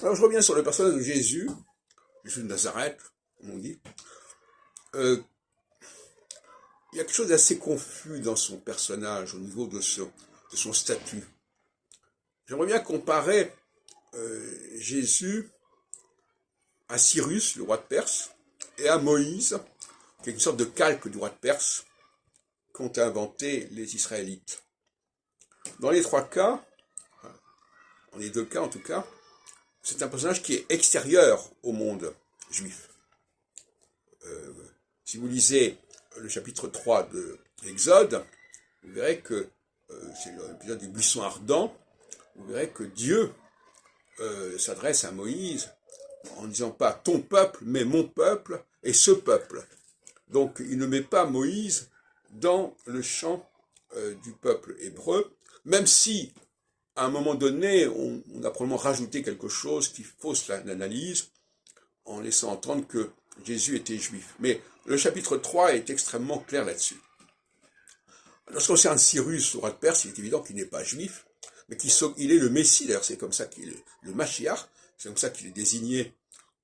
Alors je reviens sur le personnage de Jésus, Jésus de Nazareth, comme on dit. Il y a quelque chose d'assez confus dans son personnage au niveau de son statut. J'aimerais bien comparer Jésus à Cyrus, le roi de Perse, et à Moïse, qui est une sorte de calque du roi de Perse, qu'ont inventé les Israélites. Dans les trois cas, dans les deux cas en tout cas, c'est un personnage qui est extérieur au monde juif. Si vous lisez le chapitre 3 de l'Exode, vous verrez que, c'est l'épisode du buisson ardent, vous verrez que Dieu s'adresse à Moïse en ne disant pas ton peuple, mais mon peuple et ce peuple. Donc il ne met pas Moïse dans le champ du peuple hébreu, même si à un moment donné, on a probablement rajouté quelque chose qui fausse l'analyse en laissant entendre que Jésus était juif. Mais le chapitre 3 est extrêmement clair là-dessus. En ce qui concerne Cyrus, le roi de Perse, il est évident qu'il n'est pas juif, mais qu'il est le Messie, d'ailleurs c'est comme ça qu'il est le Mashiach, c'est comme ça qu'il est désigné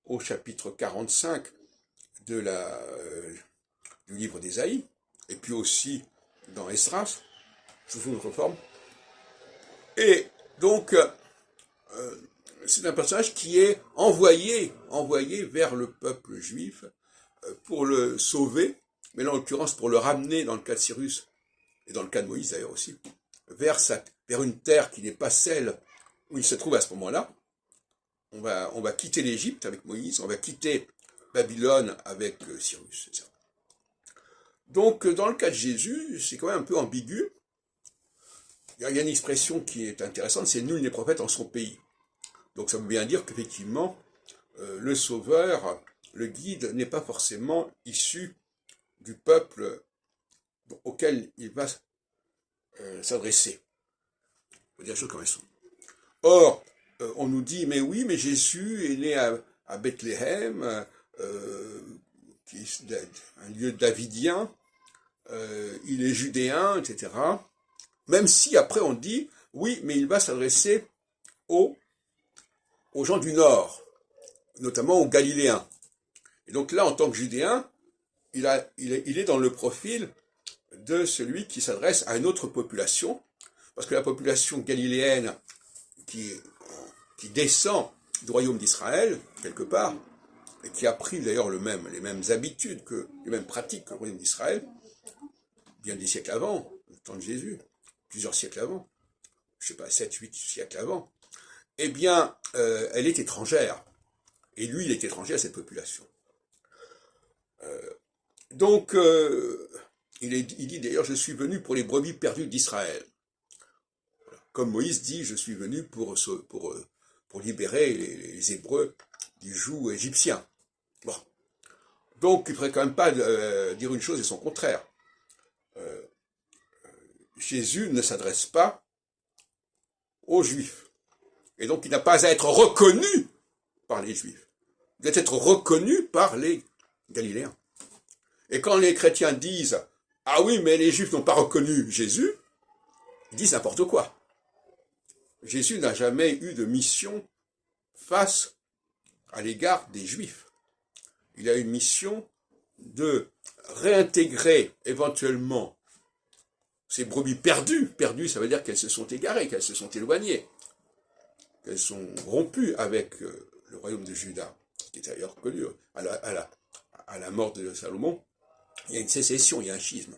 au chapitre 45 du livre d'Ésaïe, et puis aussi dans Esdras, sous une autre forme. Et donc, c'est un personnage qui est envoyé vers le peuple juif pour le sauver, mais là en l'occurrence pour le ramener, dans le cas de Cyrus, et dans le cas de Moïse d'ailleurs aussi, vers une terre qui n'est pas celle où il se trouve à ce moment-là. On va quitter l'Égypte avec Moïse, on va quitter Babylone avec Cyrus, c'est ça. Donc, dans le cas de Jésus, c'est quand même un peu ambigu. Il y a une expression qui est intéressante, c'est « nul n'est prophète en son pays ». Donc ça veut bien dire qu'effectivement, le sauveur, le guide, n'est pas forcément issu du peuple auquel il va s'adresser. Il faut dire les choses comme elles sont. Or, on nous dit, mais oui, mais Jésus est né à Bethléem, qui est un lieu davidien, il est judéen, etc. Même si après on dit, oui, mais il va s'adresser aux gens du Nord, notamment aux Galiléens. Et donc là, en tant que judéen, il est dans le profil de celui qui s'adresse à une autre population, parce que la population galiléenne qui descend du royaume d'Israël, quelque part, et qui a pris d'ailleurs les mêmes habitudes, les mêmes pratiques que le royaume d'Israël, bien des siècles avant, le temps de Jésus, plusieurs siècles avant, je sais pas, 7, 8 siècles avant, eh bien, elle est étrangère. Et lui, il est étranger à cette population. Donc, il dit d'ailleurs, je suis venu pour les brebis perdues d'Israël. Comme Moïse dit, je suis venu pour libérer les Hébreux du joug égyptien. Bon. Donc, il ne faudrait quand même pas dire une chose et son contraire. Jésus ne s'adresse pas aux Juifs. Et donc, il n'a pas à être reconnu par les Juifs. Il doit être reconnu par les Galiléens. Et quand les chrétiens disent « Ah oui, mais les Juifs n'ont pas reconnu Jésus », ils disent n'importe quoi. Jésus n'a jamais eu de mission face à l'égard des Juifs. Il a une mission de réintégrer éventuellement ces brebis perdues. Perdues, ça veut dire qu'elles se sont égarées, qu'elles se sont éloignées, qu'elles sont rompues avec le royaume de Juda, qui est d'ailleurs connu à la mort de Salomon. Il y a une sécession, il y a un schisme.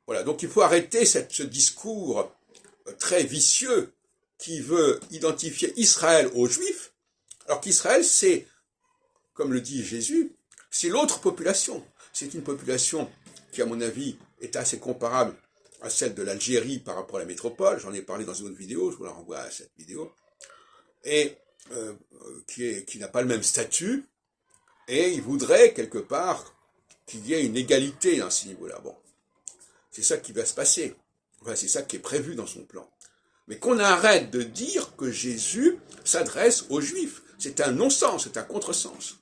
Voilà, donc il faut arrêter ce discours très vicieux qui veut identifier Israël aux Juifs, alors qu'Israël, c'est, comme le dit Jésus, c'est l'autre population. C'est une population qui, à mon avis, est assez comparable à celle de l'Algérie par rapport à la métropole. J'en ai parlé dans une autre vidéo, je vous la renvoie à cette vidéo. Et qui n'a pas le même statut, et il voudrait, quelque part, qu'il y ait une égalité dans ce niveau-là. Bon, c'est ça qui va se passer. Enfin, c'est ça qui est prévu dans son plan. Mais qu'on arrête de dire que Jésus s'adresse aux Juifs. C'est un non-sens, c'est un contresens.